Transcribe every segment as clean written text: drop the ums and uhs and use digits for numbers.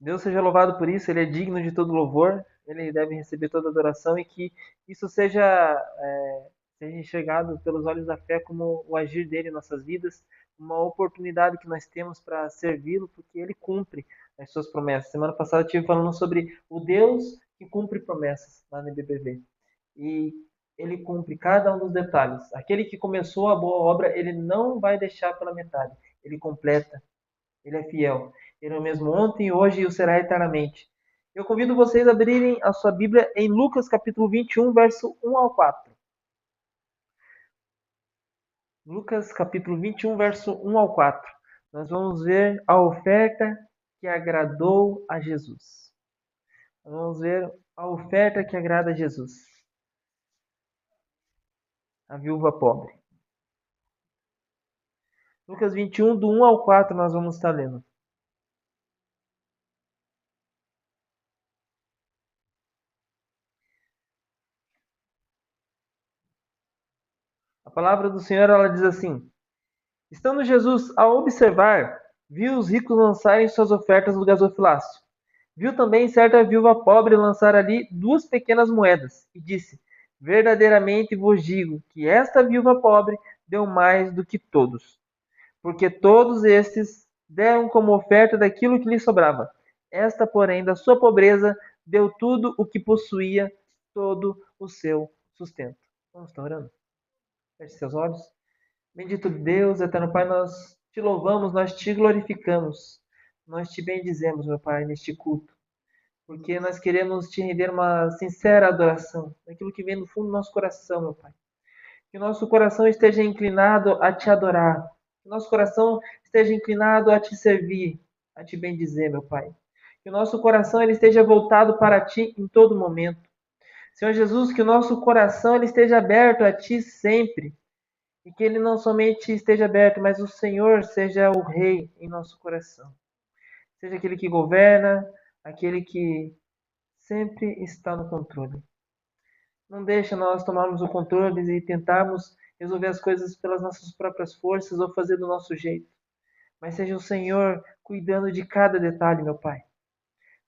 Deus seja louvado por isso, Ele é digno de todo louvor, Ele deve receber toda adoração e que isso seja enxergado pelos olhos da fé como o agir dele em nossas vidas, uma oportunidade que nós temos para servi-lo, porque Ele cumpre as suas promessas. Semana passada eu estive falando sobre o Deus que cumpre promessas lá no IBBV. E Ele cumpre cada um dos detalhes. Aquele que começou a boa obra, Ele não vai deixar pela metade. Ele completa. Ele é fiel. Ele é o mesmo ontem, hoje e o será eternamente. Eu convido vocês a abrirem a sua Bíblia em Lucas capítulo 21, verso 1 ao 4. Lucas capítulo 21, verso 1 ao 4. Nós vamos ver a oferta que agradou a Jesus. Vamos ver a oferta que agrada a Jesus. A viúva pobre. Lucas 21, do 1 ao 4, nós vamos estar lendo. A palavra do Senhor, ela diz assim: estando Jesus a observar, viu os ricos lançarem suas ofertas no gasofilácio. Viu também certa viúva pobre lançar ali 2 pequenas moedas, e disse: verdadeiramente vos digo que esta viúva pobre deu mais do que todos, porque todos estes deram como oferta daquilo que lhe sobrava. Esta, porém, da sua pobreza, deu tudo o que possuía, todo o seu sustento. Vamos estar orando? Feche seus olhos. Bendito Deus, eterno Pai, nós te louvamos, nós te glorificamos, nós te bendizemos, meu Pai, neste culto, porque nós queremos te render uma sincera adoração, daquilo que vem do fundo do nosso coração, meu Pai. Que o nosso coração esteja inclinado a te adorar, que o nosso coração esteja inclinado a te servir, a te bendizer, meu Pai. Que o nosso coração ele esteja voltado para ti em todo momento. Senhor Jesus, que o nosso coração ele esteja aberto a ti sempre. E que ele não somente esteja aberto, mas o Senhor seja o Rei em nosso coração. Seja aquele que governa, aquele que sempre está no controle. Não deixa nós tomarmos o controle e tentarmos resolver as coisas pelas nossas próprias forças ou fazer do nosso jeito. Mas seja o Senhor cuidando de cada detalhe, meu Pai.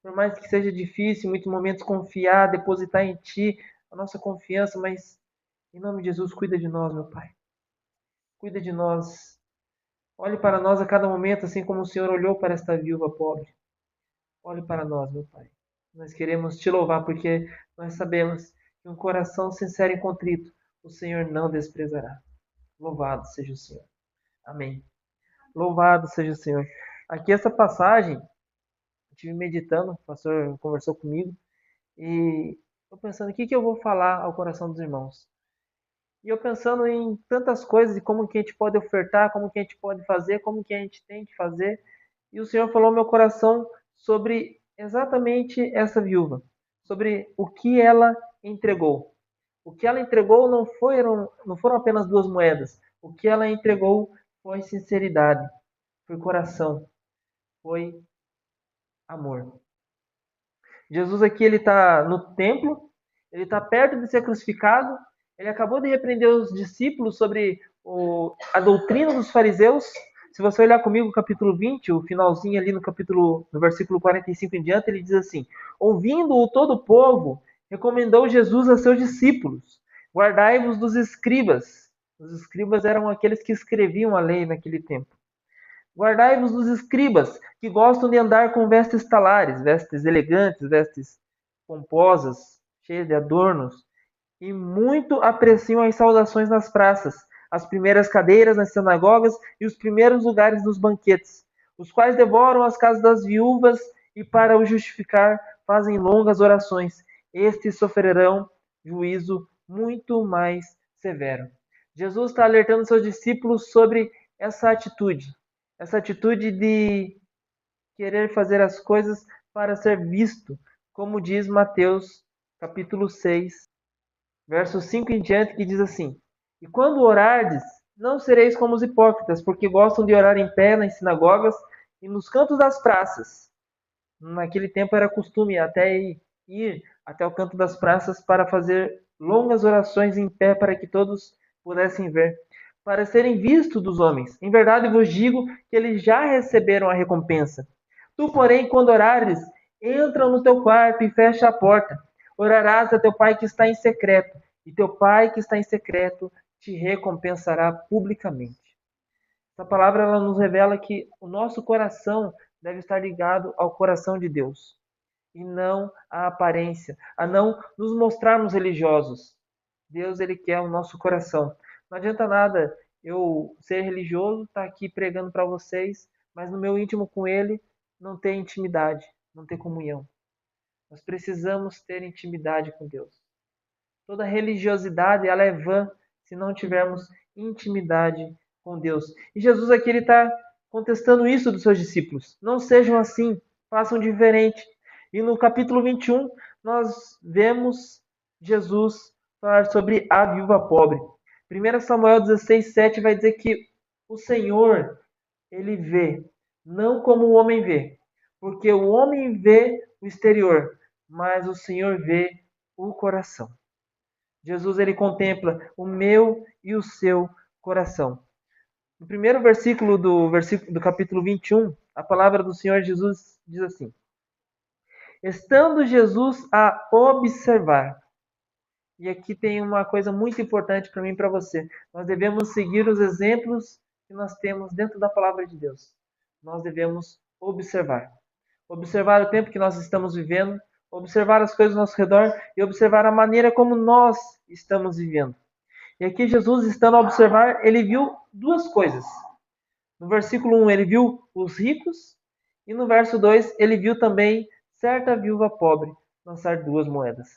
Por mais que seja difícil, em muitos momentos, confiar, depositar em Ti a nossa confiança, mas em nome de Jesus, cuida de nós, meu Pai. Cuida de nós. Olhe para nós a cada momento, assim como o Senhor olhou para esta viúva pobre. Olhe para nós, meu Pai. Nós queremos te louvar porque nós sabemos que um coração sincero e contrito o Senhor não desprezará. Louvado seja o Senhor. Amém. Louvado seja o Senhor. Aqui essa passagem, eu estive meditando, o pastor conversou comigo e eu pensando o que eu vou falar ao coração dos irmãos. E eu pensando em tantas coisas, e como que a gente pode ofertar, como que a gente pode fazer, como que a gente tem que fazer. E o Senhor falou ao meu coração sobre exatamente essa viúva, sobre o que ela entregou. O que ela entregou não foram apenas 2 moedas. O que ela entregou foi sinceridade, foi coração, foi amor. Jesus aqui ele está no templo, ele está perto de ser crucificado, ele acabou de repreender os discípulos sobre a doutrina dos fariseus. Se você olhar comigo o capítulo 20, o finalzinho ali no versículo 45 em diante, ele diz assim: ouvindo-o todo o povo, recomendou Jesus a seus discípulos: guardai-vos dos escribas. Os escribas eram aqueles que escreviam a lei naquele tempo. Guardai-vos dos escribas, que gostam de andar com vestes talares, vestes elegantes, vestes pomposas, cheias de adornos, e muito apreciam as saudações nas praças, as primeiras cadeiras nas sinagogas e os primeiros lugares nos banquetes, os quais devoram as casas das viúvas e, para o justificar, fazem longas orações. Estes sofrerão juízo muito mais severo. Jesus está alertando seus discípulos sobre essa atitude de querer fazer as coisas para ser visto, como diz Mateus capítulo 6, verso 5 em diante, que diz assim: e quando orardes, não sereis como os hipócritas, porque gostam de orar em pé nas sinagogas e nos cantos das praças. Naquele tempo era costume até ir até o canto das praças para fazer longas orações em pé para que todos pudessem ver, para serem vistos dos homens. Em verdade vos digo que eles já receberam a recompensa. Tu, porém, quando orares, entra no teu quarto e fecha a porta. Orarás a teu pai que está em secreto, e teu pai que está em secreto te recompensará publicamente. Essa palavra ela nos revela que o nosso coração deve estar ligado ao coração de Deus e não à aparência, a não nos mostrarmos religiosos. Deus ele quer o nosso coração. Não adianta nada eu ser religioso, estar aqui pregando para vocês, mas no meu íntimo com Ele não ter intimidade, não ter comunhão. Nós precisamos ter intimidade com Deus. Toda religiosidade ela é vã se não tivermos intimidade com Deus. E Jesus aqui ele está contestando isso dos seus discípulos. Não sejam assim, façam diferente. E no capítulo 21, nós vemos Jesus falar sobre a viúva pobre. 1 Samuel 16, 7 vai dizer que o Senhor, ele vê, não como o homem vê. Porque o homem vê o exterior, mas o Senhor vê o coração. Jesus ele contempla o meu e o seu coração. No primeiro versículo do capítulo 21, a palavra do Senhor Jesus diz assim: Estando Jesus a observar. E aqui tem uma coisa muito importante para mim e para você. Nós devemos seguir os exemplos que nós temos dentro da palavra de Deus. Nós devemos observar. Observar o tempo que nós estamos vivendo, observar as coisas ao nosso redor e observar a maneira como nós estamos vivendo. E aqui Jesus, estando a observar, ele viu duas coisas. No versículo 1, ele viu os ricos, e no verso 2, ele viu também certa viúva pobre lançar 2 moedas.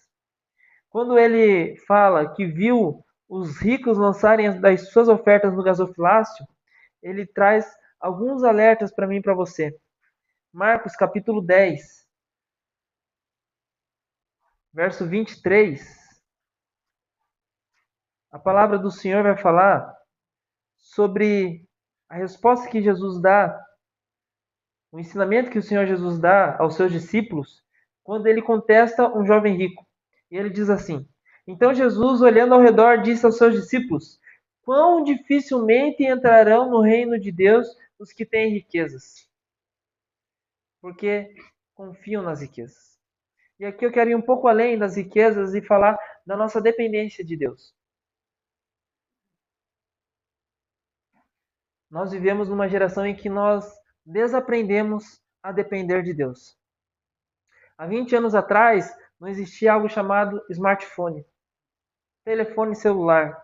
Quando ele fala que viu os ricos lançarem das suas ofertas no gasofilácio, ele traz alguns alertas para mim e para você. Marcos capítulo 10, verso 23. A palavra do Senhor vai falar sobre a resposta que Jesus dá, o ensinamento que o Senhor Jesus dá aos seus discípulos, quando ele contesta um jovem rico. E ele diz assim: Então Jesus, olhando ao redor, disse aos seus discípulos: Quão dificilmente entrarão no reino de Deus os que têm riquezas, porque confiam nas riquezas. E aqui eu quero ir um pouco além das riquezas e falar da nossa dependência de Deus. Nós vivemos numa geração em que nós desaprendemos a depender de Deus. Há 20 anos atrás, não existia algo chamado smartphone, telefone celular.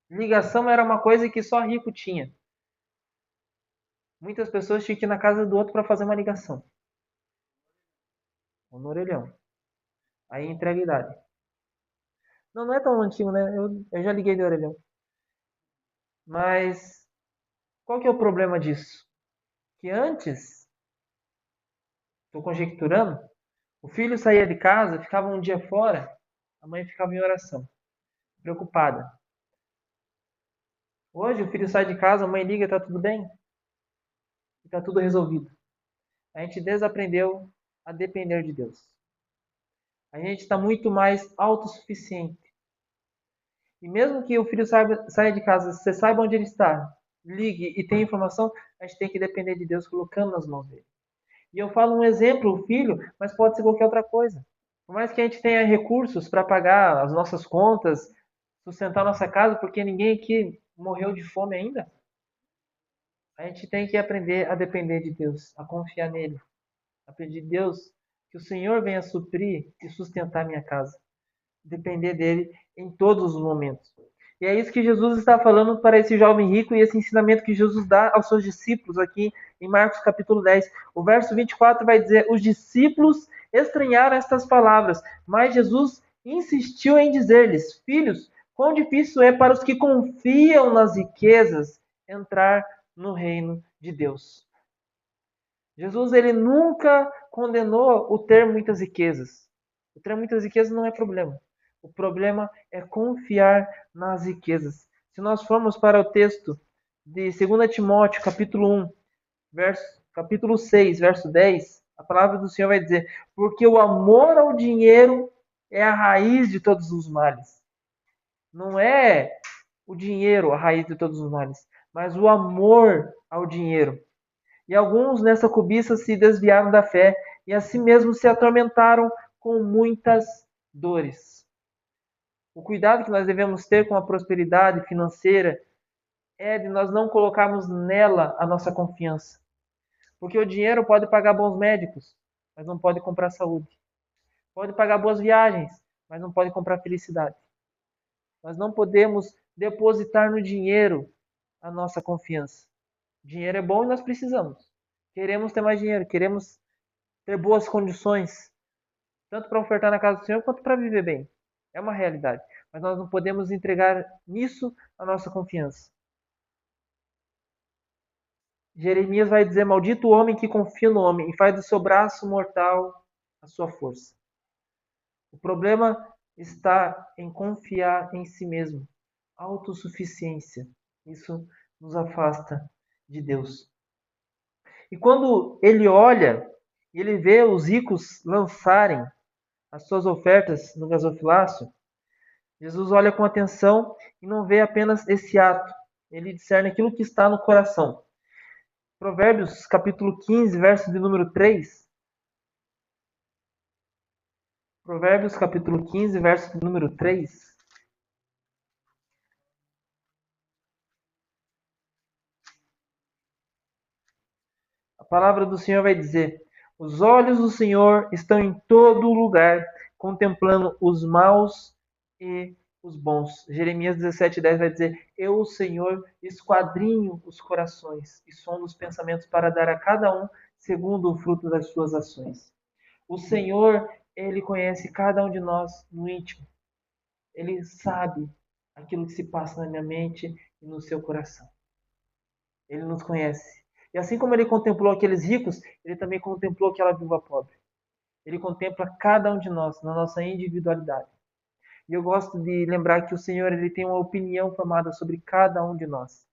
Ligação era uma coisa que só rico tinha. Muitas pessoas tinham que ir na casa do outro para fazer uma ligação. Ou no orelhão. Aí entrega a idade. Não, não é tão antigo, né? Eu já liguei de orelhão. Mas qual que é o problema disso? Que antes, estou conjecturando, o filho saía de casa, ficava um dia fora, a mãe ficava em oração, preocupada. Hoje o filho sai de casa, a mãe liga, está tudo bem? Está tudo resolvido. A gente desaprendeu a depender de Deus. A gente está muito mais autossuficiente. E mesmo que o filho saia de casa, você saiba onde ele está, ligue e tenha informação, a gente tem que depender de Deus colocando nas mãos dele. E eu falo um exemplo, o filho, mas pode ser qualquer outra coisa. Por mais que a gente tenha recursos para pagar as nossas contas, sustentar nossa casa, porque ninguém aqui morreu de fome ainda, a gente tem que aprender a depender de Deus, a confiar nele, a pedir a Deus que o Senhor venha suprir e sustentar minha casa. Depender dele em todos os momentos. E é isso que Jesus está falando para esse jovem rico e esse ensinamento que Jesus dá aos seus discípulos aqui em Marcos capítulo 10. O verso 24 vai dizer: Os discípulos estranharam estas palavras, mas Jesus insistiu em dizer-lhes: Filhos, quão difícil é para os que confiam nas riquezas entrar no reino de Deus. Jesus ele nunca condenou o ter muitas riquezas. O ter muitas riquezas não é problema. O problema é confiar nas riquezas. Se nós formos para o texto de 2 Timóteo, capítulo 1, capítulo 6, verso 10, a palavra do Senhor vai dizer: Porque o amor ao dinheiro é a raiz de todos os males. Não é o dinheiro a raiz de todos os males, mas o amor ao dinheiro. E alguns nessa cobiça se desviaram da fé e assim mesmo se atormentaram com muitas dores. O cuidado que nós devemos ter com a prosperidade financeira é de nós não colocarmos nela a nossa confiança. Porque o dinheiro pode pagar bons médicos, mas não pode comprar saúde. Pode pagar boas viagens, mas não pode comprar felicidade. Nós não podemos depositar no dinheiro a nossa confiança. Dinheiro é bom e nós precisamos. Queremos ter mais dinheiro, queremos ter boas condições, tanto para ofertar na casa do Senhor quanto para viver bem. É uma realidade. Mas nós não podemos entregar nisso a nossa confiança. Jeremias vai dizer: maldito o homem que confia no homem e faz do seu braço mortal a sua força. O problema está em confiar em si mesmo. Autossuficiência. Isso nos afasta de Deus. E quando ele olha e ele vê os ricos lançarem as suas ofertas no gasofilácio, Jesus olha com atenção e não vê apenas esse ato. Ele discerne aquilo que está no coração. Provérbios capítulo 15, verso de número 3. Provérbios capítulo 15, verso de número 3. A palavra do Senhor vai dizer: os olhos do Senhor estão em todo lugar, contemplando os maus e os bons. Jeremias 17:10 vai dizer: eu, o Senhor, esquadrinho os corações e sondo os pensamentos para dar a cada um segundo o fruto das suas ações. O Senhor, Ele conhece cada um de nós no íntimo. Ele sabe aquilo que se passa na minha mente e no seu coração. Ele nos conhece. E assim como ele contemplou aqueles ricos, ele também contemplou aquela viúva pobre. Ele contempla cada um de nós, na nossa individualidade. E eu gosto de lembrar que o Senhor ele tem uma opinião formada sobre cada um de nós.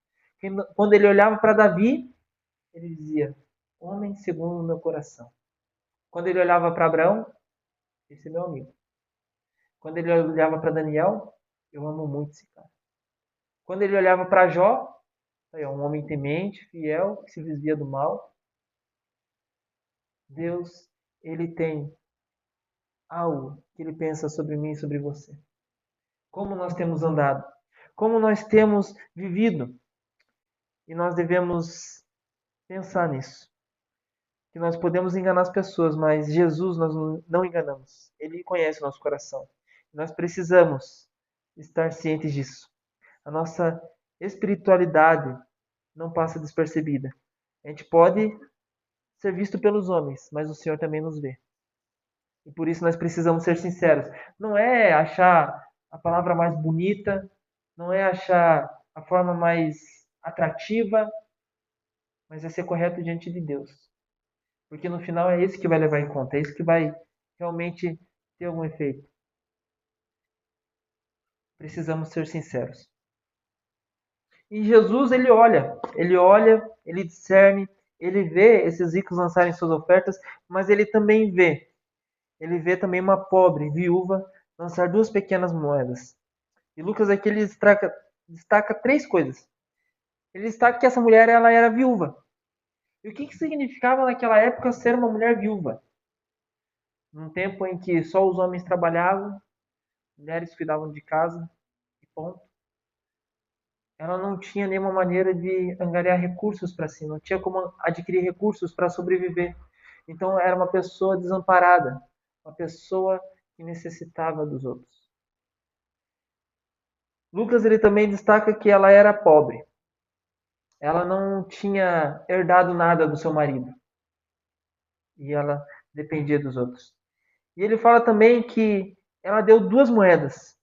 Quando ele olhava para Davi, ele dizia: homem segundo o meu coração. Quando ele olhava para Abraão, esse é meu amigo. Quando ele olhava para Daniel, eu amo muito esse cara. Quando ele olhava para Jó, é um homem temente, fiel, que se desvia do mal. Deus, ele tem algo que ele pensa sobre mim e sobre você. Como nós temos andado, como nós temos vivido. E nós devemos pensar nisso. Que nós podemos enganar as pessoas, mas Jesus nós não enganamos. Ele conhece o nosso coração. Nós precisamos estar cientes disso. A nossa espiritualidade não passa despercebida. A gente pode ser visto pelos homens, mas o Senhor também nos vê. E por isso nós precisamos ser sinceros. Não é achar a palavra mais bonita, não é achar a forma mais atrativa, mas é ser correto diante de Deus. Porque no final é esse que vai levar em conta, é isso que vai realmente ter algum efeito. Precisamos ser sinceros. E Jesus, ele olha, ele discerne, ele vê esses ricos lançarem suas ofertas, mas ele vê também uma pobre viúva lançar 2 pequenas moedas. E Lucas aqui ele destaca 3 coisas. Ele destaca que essa mulher ela era viúva. E o que significava naquela época ser uma mulher viúva? Num tempo em que só os homens trabalhavam, mulheres cuidavam de casa, e ponto. Ela não tinha nenhuma maneira de angariar recursos para si, não tinha como adquirir recursos para sobreviver. Então era uma pessoa desamparada, uma pessoa que necessitava dos outros. Lucas ele também destaca que ela era pobre. Ela não tinha herdado nada do seu marido. E ela dependia dos outros. E ele fala também que ela deu 2 moedas.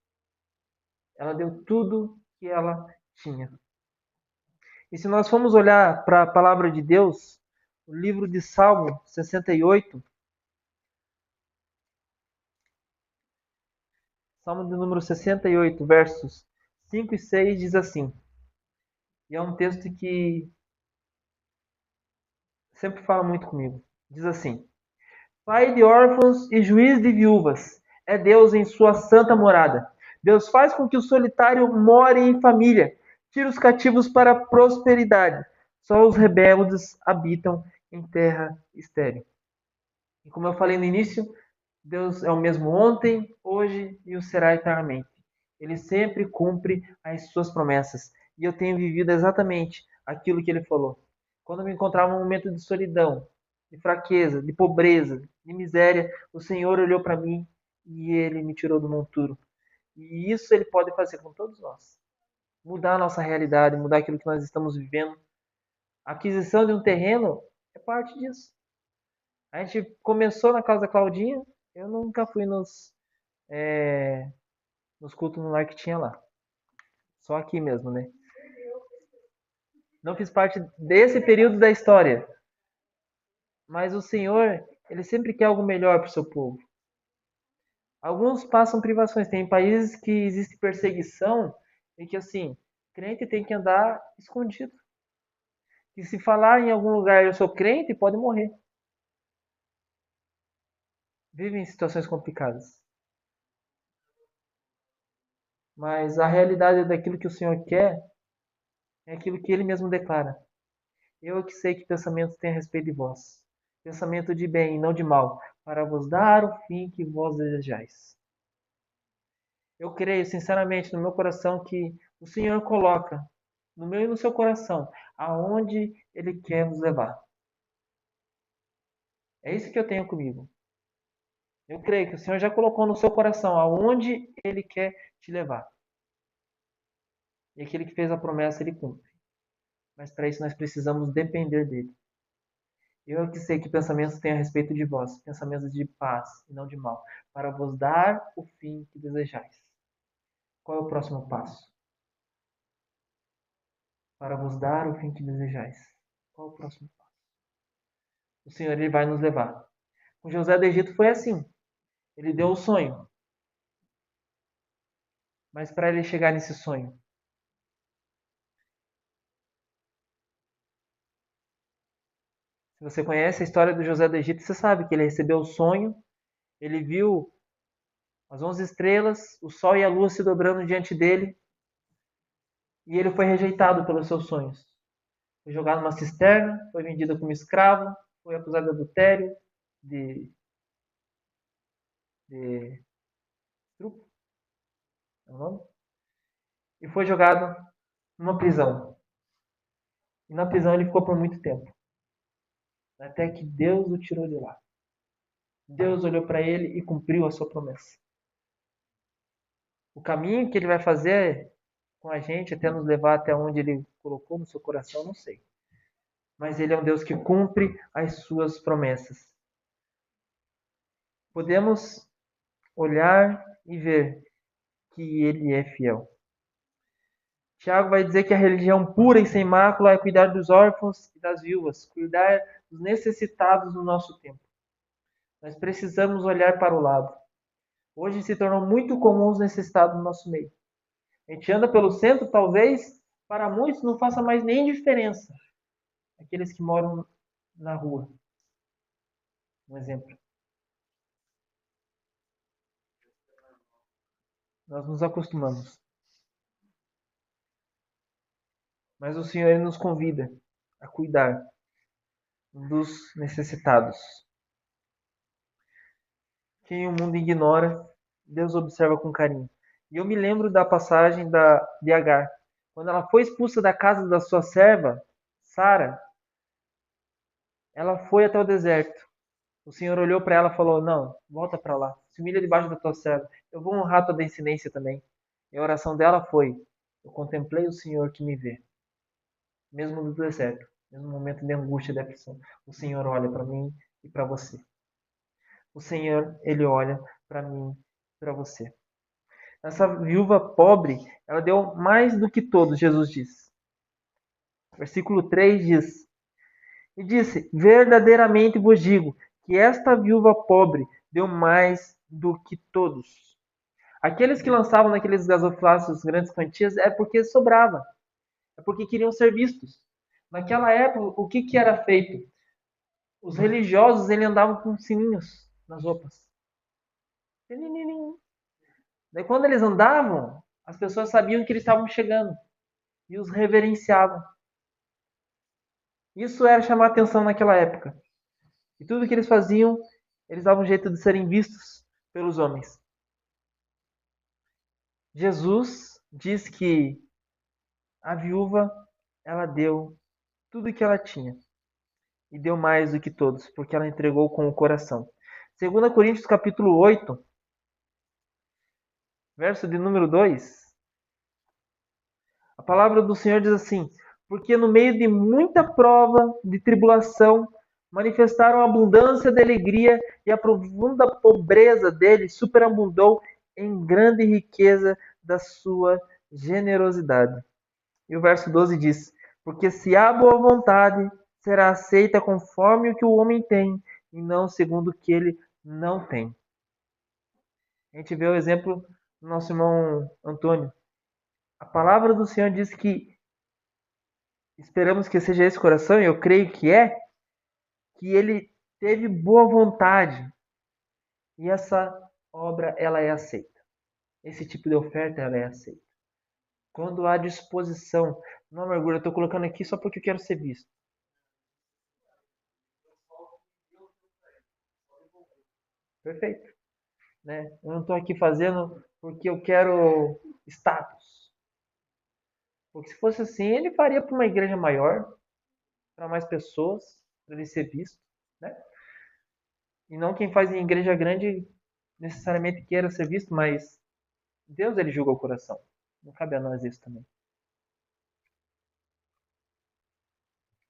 Ela deu tudo que ela tinha. E se nós formos olhar para a palavra de Deus, o livro de Salmo 68, Salmo de número 68, versos 5 e 6 diz assim. E é um texto que sempre fala muito comigo. Diz assim: Pai de órfãos e juiz de viúvas, é Deus em sua santa morada. Deus faz com que o solitário more em família, tira os cativos para a prosperidade, Só os rebeldes habitam em terra estéril. E como eu falei no início, Deus é o mesmo ontem, hoje e o será eternamente. Ele sempre cumpre as suas promessas. E eu tenho vivido exatamente aquilo que ele falou. Quando eu me encontrava num momento de solidão, de fraqueza, de pobreza, de miséria, o Senhor olhou para mim e ele me tirou do monturo. E isso ele pode fazer com todos nós. Mudar a nossa realidade, mudar aquilo que nós estamos vivendo. A aquisição de um terreno é parte disso. A gente começou na casa da Claudinha, eu nunca fui nos cultos no lar que tinha lá. Só aqui mesmo, né? Não fiz parte desse período da história. Mas o Senhor, ele sempre quer algo melhor para o seu povo. Alguns passam privações. Tem países que existe perseguição e que, assim, crente tem que andar escondido. E se falar em algum lugar eu sou crente, pode morrer. Vivem em situações complicadas. Mas a realidade daquilo que o Senhor quer é aquilo que ele mesmo declara. Eu que sei que pensamentos têm a respeito de vós. Pensamento de bem e não de mal, para vos dar o fim que vós desejais. Eu creio sinceramente no meu coração que o Senhor coloca no meu e no seu coração aonde Ele quer nos levar. É isso que eu tenho comigo. Eu creio que o Senhor já colocou no seu coração aonde Ele quer te levar. E aquele que fez a promessa, Ele cumpre. Mas para isso nós precisamos depender dEle. Eu que sei que pensamentos têm a respeito de vós, pensamentos de paz e não de mal, para vos dar o fim que desejais. Qual é o próximo passo? Para vos dar o fim que desejais. Qual é o próximo passo? O Senhor ele vai nos levar. Com José do Egito foi assim. Ele deu o sonho. Mas para ele chegar nesse sonho, se você conhece a história do José do Egito, você sabe que ele recebeu o sonho, ele viu as 11 estrelas, o sol e a lua se dobrando diante dele, e ele foi rejeitado pelos seus sonhos. Foi jogado numa cisterna, foi vendido como escravo, foi acusado de adultério, de estupro, é o nome? E foi jogado numa prisão. E na prisão ele ficou por muito tempo. Até que Deus o tirou de lá. Deus olhou para ele e cumpriu a sua promessa. O caminho que ele vai fazer com a gente até nos levar até onde ele colocou no seu coração, não sei. Mas ele é um Deus que cumpre as suas promessas. Podemos olhar e ver que ele é fiel. Tiago vai dizer que a religião pura e sem mácula é cuidar dos órfãos e das viúvas, cuidar dos necessitados no nosso tempo. Nós precisamos olhar para o lado. Hoje se tornou muito comum os necessitados no nosso meio. A gente anda pelo centro, talvez para muitos não faça mais nem diferença. Aqueles que moram na rua. Um exemplo. Nós nos acostumamos. Mas o Senhor ele nos convida a cuidar dos necessitados. Quem o mundo ignora, Deus observa com carinho. E eu me lembro da passagem de Agar. Quando ela foi expulsa da casa da sua serva, Sara, ela foi até o deserto. O Senhor olhou para ela e falou: Não, volta para lá. Se humilha debaixo da tua serva. Eu vou honrar tua descendência também. E a oração dela foi: Eu contemplei o Senhor que me vê. Mesmo no deserto, mesmo no momento de angústia e depressão, o Senhor olha para mim e para você. O Senhor, ele olha para mim e para você. Essa viúva pobre, ela deu mais do que todos, Jesus diz. Versículo 3 diz: E disse: Verdadeiramente vos digo que esta viúva pobre deu mais do que todos. Aqueles que lançavam naqueles gasofilácios grandes quantias é porque sobrava, é porque queriam ser vistos. Naquela época, o que era feito? Os religiosos ele andavam com sininhos nas roupas. Daí quando eles andavam, as pessoas sabiam que eles estavam chegando e os reverenciavam. Isso era chamar atenção naquela época. E tudo que eles faziam, eles davam um jeito de serem vistos pelos homens. Jesus diz que a viúva, ela deu tudo o que ela tinha. E deu mais do que todos, porque ela entregou com o coração. 2 Coríntios capítulo 8, verso de número 2. A palavra do Senhor diz assim: porque no meio de muita prova, de tribulação, manifestaram abundância de alegria, e a profunda pobreza deles superabundou em grande riqueza da sua generosidade. E o verso 12 diz: porque se há boa vontade, será aceita conforme o que o homem tem, e não segundo o que ele não tem. A gente vê o exemplo do nosso irmão Antônio. A palavra do Senhor diz que esperamos que seja esse coração, e eu creio que ele teve boa vontade, e essa obra ela é aceita. Esse tipo de oferta ela é aceita. Quando há disposição, não amargura, eu estou colocando aqui só porque eu quero ser visto. Perfeito. Né? Eu não estou aqui fazendo porque eu quero status. Porque se fosse assim, ele faria para uma igreja maior, para mais pessoas, para ele ser visto. Né? E não quem faz em igreja grande necessariamente queira ser visto, mas Deus ele julga o coração. Não cabe a nós isso também.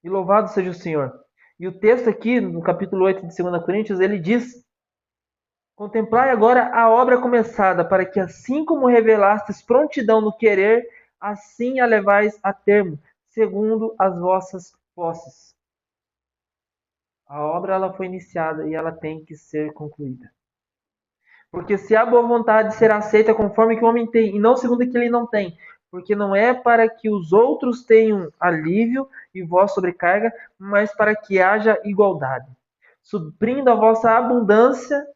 E louvado seja o Senhor. E o texto aqui, no capítulo 8 de 2 Coríntios, ele diz: contemplai agora a obra começada, para que assim como revelastes prontidão no querer, assim a levais a termo, segundo as vossas posses. A obra ela foi iniciada e ela tem que ser concluída. Porque se há boa vontade, será aceita conforme que o homem tem, e não segundo o que ele não tem. Porque não é para que os outros tenham alívio e vós sobrecarga, mas para que haja igualdade, suprindo a vossa abundância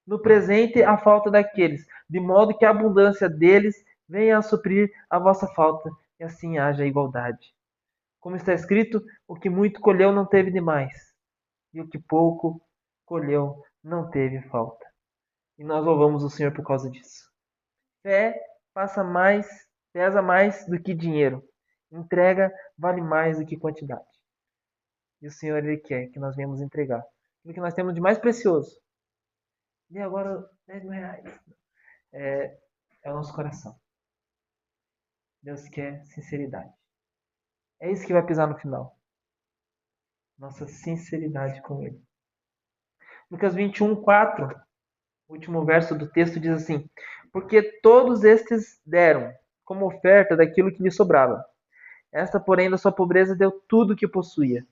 no presente a falta daqueles, de modo que a abundância deles venha a suprir a vossa falta, e assim haja igualdade. Como está escrito, o que muito colheu não teve demais, e o que pouco colheu não teve falta. E nós louvamos o Senhor por causa disso. Fé pesa mais do que dinheiro. Entrega vale mais do que quantidade. E o Senhor ele quer que nós venhamos entregar aquilo que nós temos de mais precioso. E agora, R$ 10.000. É o nosso coração. Deus quer sinceridade. É isso que vai pisar no final. Nossa sinceridade com Ele. Lucas 21:4, o último verso do texto diz assim: porque todos estes deram como oferta daquilo que lhe sobrava. Esta, porém, da sua pobreza deu tudo o que possuía,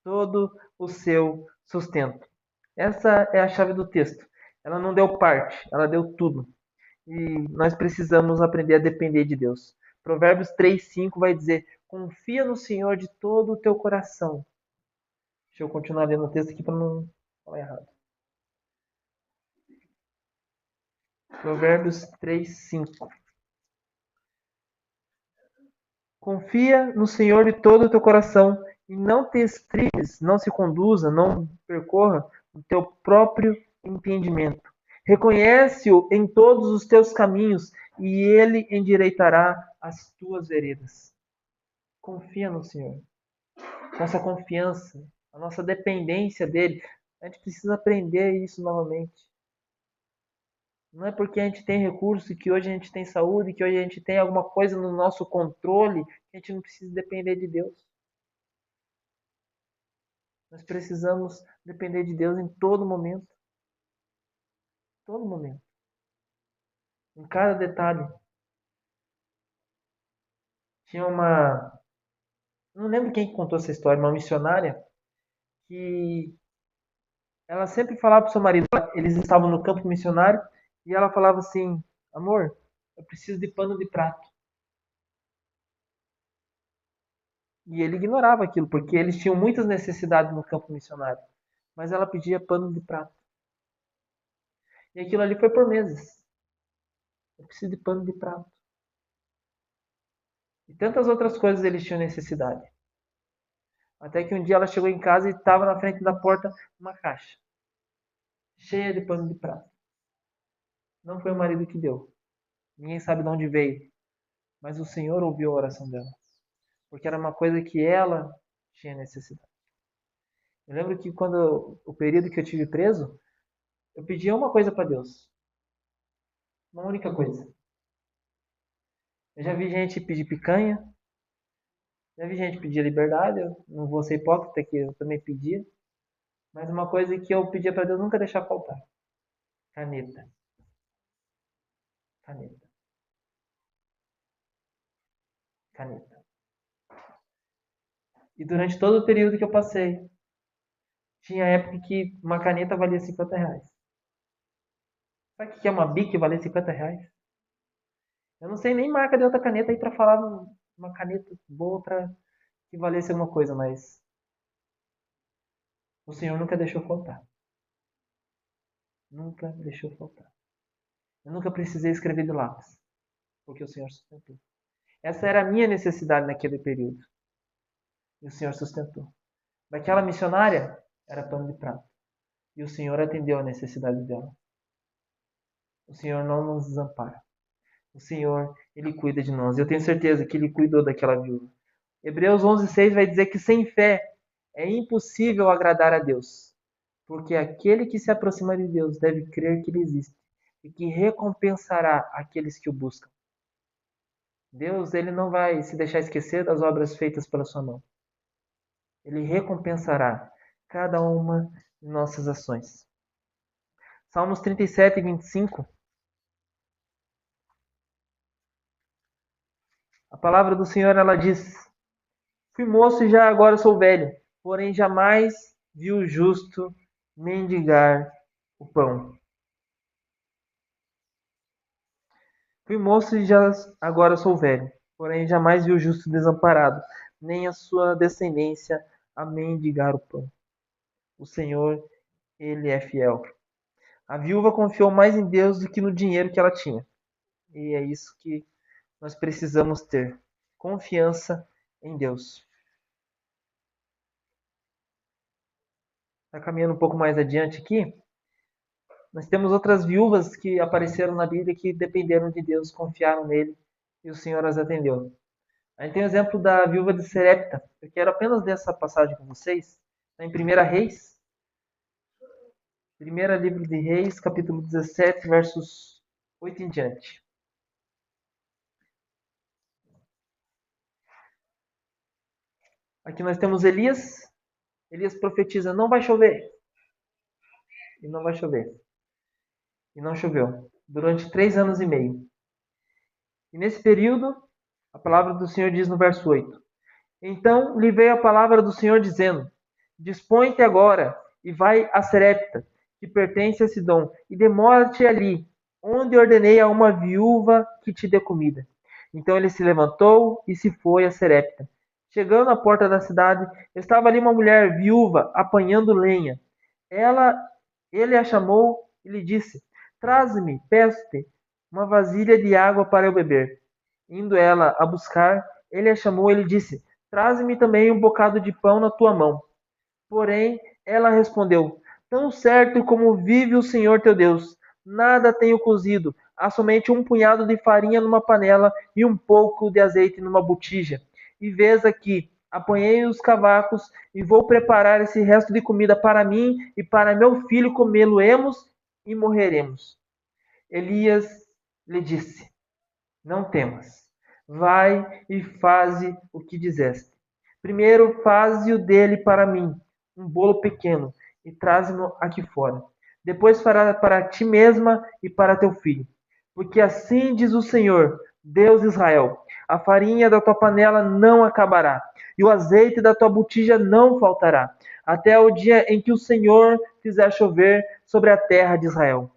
todo o seu sustento. Essa é a chave do texto. Ela não deu parte, ela deu tudo. E nós precisamos aprender a depender de Deus. Provérbios 3:5 vai dizer: confia no Senhor de todo o teu coração. Deixa eu continuar lendo o texto aqui para não falar errado. Provérbios 3:5. Confia no Senhor de todo o teu coração e não te estribes, não se conduza, não percorra o teu próprio entendimento. Reconhece-o em todos os teus caminhos e ele endireitará as tuas veredas. Confia no Senhor. Nossa confiança, a nossa dependência dele, a gente precisa aprender isso novamente. Não é porque a gente tem recurso, que hoje a gente tem saúde, que hoje a gente tem alguma coisa no nosso controle, que a gente não precisa depender de Deus. Nós precisamos depender de Deus em todo momento. Todo momento. Em cada detalhe. Tinha uma. Não lembro quem contou essa história, uma missionária, que ela sempre falava para o seu marido, eles estavam no campo missionário, e ela falava assim: amor, eu preciso de pano de prato. E ele ignorava aquilo, porque eles tinham muitas necessidades no campo missionário. Mas ela pedia pano de prato. E aquilo ali foi por meses. Eu preciso de pano de prato. E tantas outras coisas eles tinham necessidade. Até que um dia ela chegou em casa e estava na frente da porta uma caixa cheia de pano de prato. Não foi o marido que deu. Ninguém sabe de onde veio. Mas o Senhor ouviu a oração dela. Porque era uma coisa que ela tinha necessidade. Eu lembro que quando o período que eu tive preso, eu pedia uma coisa para Deus. Uma única coisa. Eu já vi gente pedir picanha. Já vi gente pedir liberdade. Eu não vou ser hipócrita que eu também pedia. Mas uma coisa que eu pedia para Deus nunca deixar faltar. Caneta. Caneta. Caneta. E durante todo o período que eu passei, tinha época que uma caneta valia R$ 50. Sabe o que é uma Bic que valia R$ 50? Eu não sei nem marca de outra caneta aí pra falar uma caneta boa pra que valesse alguma coisa, mas o Senhor nunca deixou faltar. Nunca deixou faltar. Eu nunca precisei escrever de lápis, porque o Senhor sustentou. Essa era a minha necessidade naquele período. E o Senhor sustentou. Daquela missionária, era pano de prato. E o Senhor atendeu a necessidade dela. O Senhor não nos desampara. O Senhor, Ele cuida de nós. Eu tenho certeza que Ele cuidou daquela viúva. Hebreus 11:6 vai dizer que sem fé é impossível agradar a Deus. Porque aquele que se aproxima de Deus deve crer que Ele existe e que recompensará aqueles que o buscam. Deus, Ele não vai se deixar esquecer das obras feitas pela sua mão. Ele recompensará cada uma de nossas ações. Salmos 37:25. A palavra do Senhor, ela diz: fui moço e já agora sou velho, porém jamais vi o justo mendigar o pão. Fui moço e já agora sou velho, porém jamais vi o justo desamparado, nem a sua descendência a mendigar o pão. O Senhor, Ele é fiel. A viúva confiou mais em Deus do que no dinheiro que ela tinha. E é isso que nós precisamos ter. Confiança em Deus. Tá caminhando um pouco mais adiante aqui. Nós temos outras viúvas que apareceram na Bíblia que dependeram de Deus, confiaram nele e o Senhor as atendeu. A gente tem o exemplo da viúva de Serepta. Eu quero apenas ler essa passagem com vocês. Está em 1 Reis. 1 livro de Reis, capítulo 17, versos 8 em diante. Aqui nós temos Elias. Elias profetiza, não vai chover. E não vai chover. E não choveu. Durante 3 anos e meio. E nesse período, a palavra do Senhor diz no verso 8. Então lhe veio a palavra do Senhor dizendo, dispõe-te agora e vai a Serepta, que pertence a Sidom, e demora-te ali, onde ordenei a uma viúva que te dê comida. Então ele se levantou e se foi a Serepta. Chegando à porta da cidade, estava ali uma mulher viúva apanhando lenha. Ele a chamou e lhe disse, traze-me, peço-te, uma vasilha de água para eu beber. Indo ela a buscar, ele a chamou e lhe disse, traze-me também um bocado de pão na tua mão. Porém, ela respondeu, tão certo como vive o Senhor teu Deus, nada tenho cozido, há somente um punhado de farinha numa panela e um pouco de azeite numa botija. E vês aqui, apanhei os cavacos e vou preparar esse resto de comida para mim e para meu filho comê-lo-emos e morreremos. Elias lhe disse, não temas, vai e faze o que disseste. Primeiro faze-o dele para mim, um bolo pequeno, e traze-no aqui fora. Depois fará para ti mesma e para teu filho. Porque assim diz o Senhor, Deus de Israel, a farinha da tua panela não acabará, e o azeite da tua botija não faltará, até o dia em que o Senhor fizer chover sobre a terra de Israel.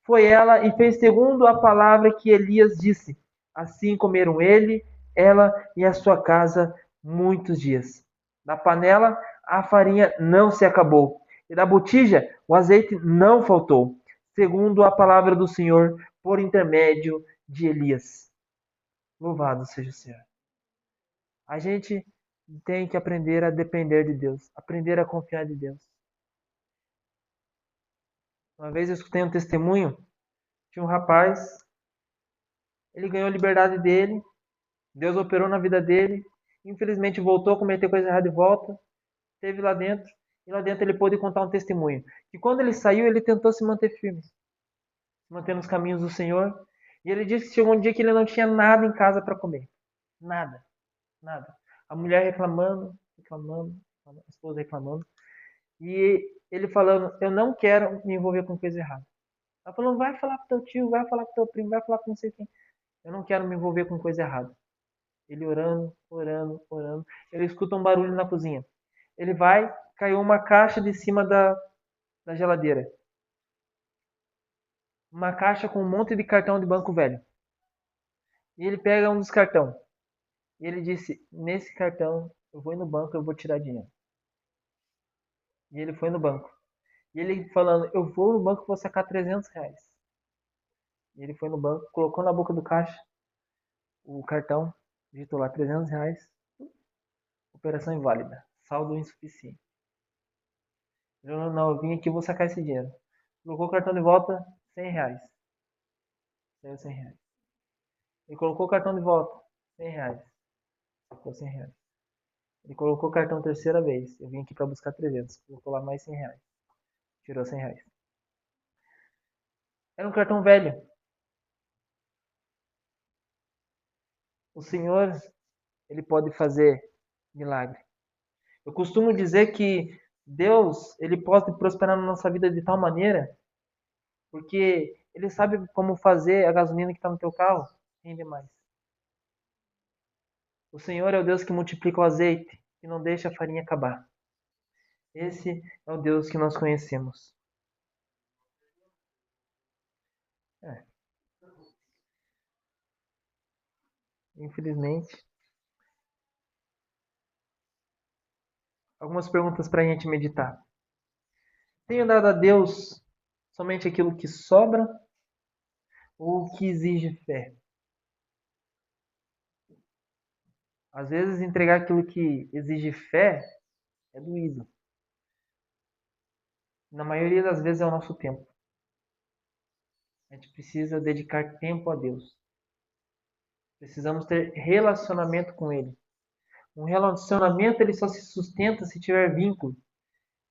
Foi ela e fez segundo a palavra que Elias disse. Assim comeram ele, ela e a sua casa muitos dias. Da panela a farinha não se acabou, e da botija o azeite não faltou, segundo a palavra do Senhor por intermédio de Elias. Louvado seja o Senhor. A gente tem que aprender a depender de Deus, aprender a confiar em Deus. Uma vez eu escutei um testemunho de um rapaz, ele ganhou a liberdade dele, Deus operou na vida dele, infelizmente voltou a cometer coisa errada de volta, esteve lá dentro, e lá dentro ele pôde contar um testemunho. Que quando ele saiu, ele tentou se manter firme, se manter nos caminhos do Senhor, e ele disse que chegou um dia que ele não tinha nada em casa para comer. Nada, nada. A mulher reclamando, a esposa reclamando, e ele falando, eu não quero me envolver com coisa errada. Ela falou, vai falar pro teu tio, vai falar pro teu primo, vai falar com não sei quem. Eu não quero me envolver com coisa errada. Ele orando, orando, orando. Ele escuta um barulho na cozinha. Ele vai, caiu uma caixa de cima da geladeira. Uma caixa com um monte de cartão de banco velho. E ele pega um dos cartões. E ele disse, nesse cartão, eu vou ir no banco, eu vou tirar dinheiro. E ele foi no banco. E ele falando, eu vou no banco e vou sacar R$ 300. E ele foi no banco, colocou na boca do caixa o cartão, digitou lá R$ 300, operação inválida, saldo insuficiente. Ele falou, não, eu vim aqui, vou sacar esse dinheiro. Colocou o cartão de volta, R$ 100. Saiu R$ 100. Ele colocou o cartão de volta, R$ 100. Ficou R$ 100. Ele colocou o cartão terceira vez, eu vim aqui para buscar 300. Colocou lá mais R$ 100. Tirou R$ 100. Era um cartão velho. O Senhor, Ele pode fazer milagre. Eu costumo dizer que Deus, Ele pode prosperar na nossa vida de tal maneira, porque Ele sabe como fazer a gasolina que está no teu carro render mais. O Senhor é o Deus que multiplica o azeite e não deixa a farinha acabar. Esse é o Deus que nós conhecemos. Infelizmente. Algumas perguntas para a gente meditar. Tenho dado a Deus somente aquilo que sobra ou que exige fé? Às vezes, entregar aquilo que exige fé é doído. Na maioria das vezes é o nosso tempo. A gente precisa dedicar tempo a Deus. Precisamos ter relacionamento com Ele. Um relacionamento ele só se sustenta se tiver vínculo,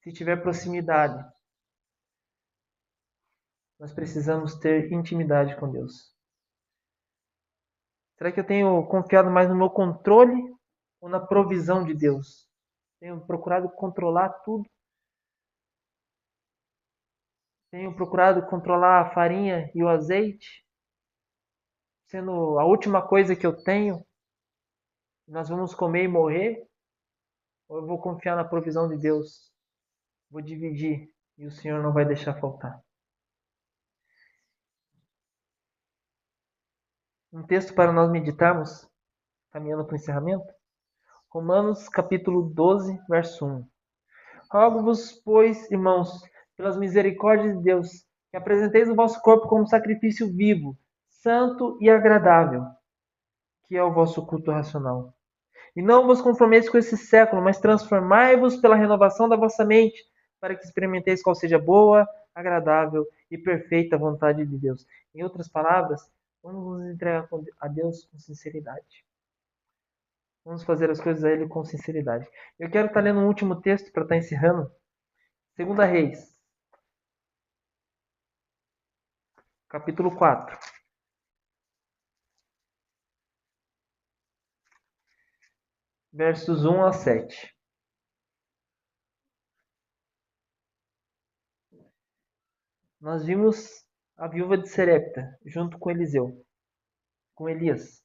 se tiver proximidade. Nós precisamos ter intimidade com Deus. Será que eu tenho confiado mais no meu controle ou na provisão de Deus? Tenho procurado controlar tudo. Tenho procurado controlar a farinha e o azeite, sendo a última coisa que eu tenho. Nós vamos comer e morrer? Ou eu vou confiar na provisão de Deus? Vou dividir e o Senhor não vai deixar faltar. Um texto para nós meditarmos, caminhando para o encerramento. Romanos capítulo 12, verso 1. Rogo-vos, pois, irmãos, pelas misericórdias de Deus, que apresenteis o vosso corpo como sacrifício vivo, santo e agradável, que é o vosso culto racional. E não vos conformeis com esse século, mas transformai-vos pela renovação da vossa mente, para que experimenteis qual seja boa, agradável e perfeita vontade de Deus. Em outras palavras, vamos nos entregar a Deus com sinceridade. Vamos fazer as coisas a Ele com sinceridade. Eu quero estar lendo um último texto para estar encerrando. 2 Reis, capítulo 4. Versos 1 a 7. Nós vimos a viúva de Serepta junto com Eliseu, com Elias.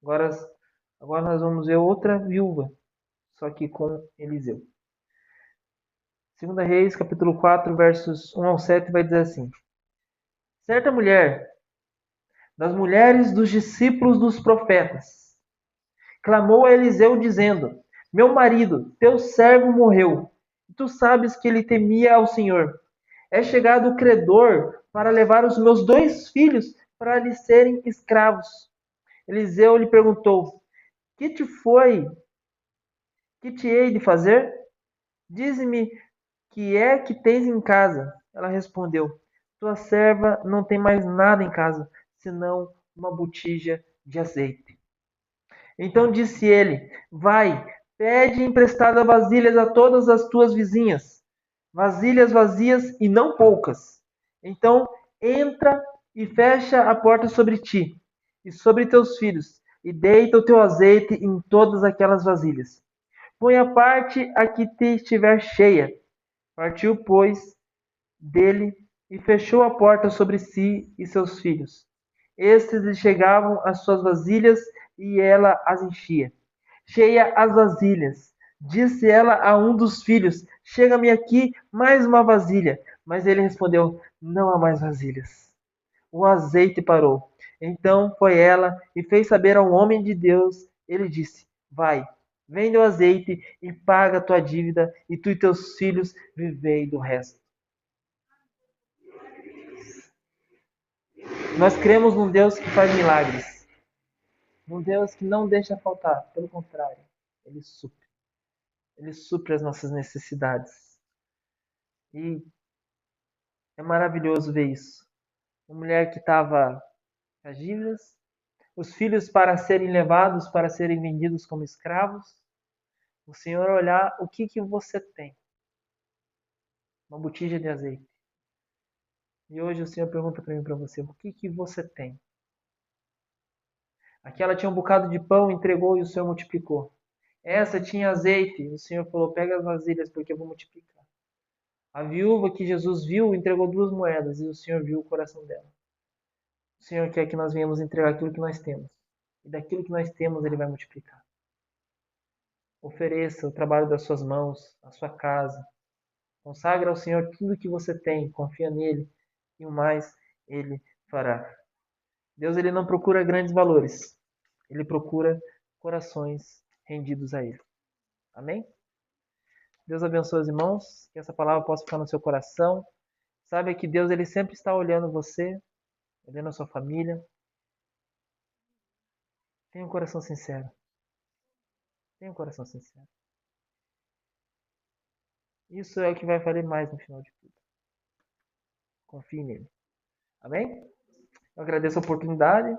Agora nós vamos ver outra viúva, só que com Eliseu. 2 Reis, capítulo 4, versos 1 ao 7, vai dizer assim. Certa mulher, das mulheres dos discípulos dos profetas, clamou a Eliseu dizendo, meu marido, teu servo morreu, e tu sabes que ele temia ao Senhor. É chegado o credor para levar os meus 2 filhos para lhe serem escravos. Eliseu lhe perguntou, que te foi Que te hei de fazer? Dize-me que é que tens em casa. Ela respondeu: tua serva não tem mais nada em casa, senão uma botija de azeite. Então disse ele: vai, pede emprestada vasilhas a todas as tuas vizinhas, vasilhas vazias e não poucas. Então entra e fecha a porta sobre ti e sobre teus filhos, e deita o teu azeite em todas aquelas vasilhas. Põe a parte a que te estiver cheia. Partiu, pois, dele e fechou a porta sobre si e seus filhos. Estes lhe chegavam as suas vasilhas e ela as enchia. Cheia as vasilhas, disse ela a um dos filhos: chega-me aqui mais uma vasilha. Mas ele respondeu: não há mais vasilhas. O azeite parou. Então foi ela e fez saber ao homem de Deus. Ele disse: vai, vende o azeite e paga a tua dívida, e tu e teus filhos vivei do resto. Nós cremos num Deus que faz milagres, num Deus que não deixa faltar, pelo contrário, ele supre. Ele supre as nossas necessidades. E é maravilhoso ver isso. Uma mulher que estava com as dívidas, os filhos para serem levados, para serem vendidos como escravos. O Senhor olhar o que você tem. Uma botija de azeite. E hoje o Senhor pergunta para mim e para você: o que você tem? Aquela tinha um bocado de pão, entregou e o Senhor multiplicou. Essa tinha azeite, o Senhor falou: pega as vasilhas porque eu vou multiplicar. A viúva que Jesus viu entregou 2 moedas e o Senhor viu o coração dela. O Senhor quer que nós venhamos entregar aquilo que nós temos. E daquilo que nós temos, Ele vai multiplicar. Ofereça o trabalho das suas mãos, a sua casa. Consagra ao Senhor tudo que você tem, confia nele e o mais Ele fará. Deus ele não procura grandes valores, Ele procura corações rendidos a Ele. Amém? Deus abençoe os irmãos, que essa palavra possa ficar no seu coração. Sabe que Deus ele sempre está olhando você, olhando a sua família. Tenha um coração sincero. Tenha um coração sincero. Isso é o que vai valer mais no final de tudo. Confie nele. Amém? Eu agradeço a oportunidade.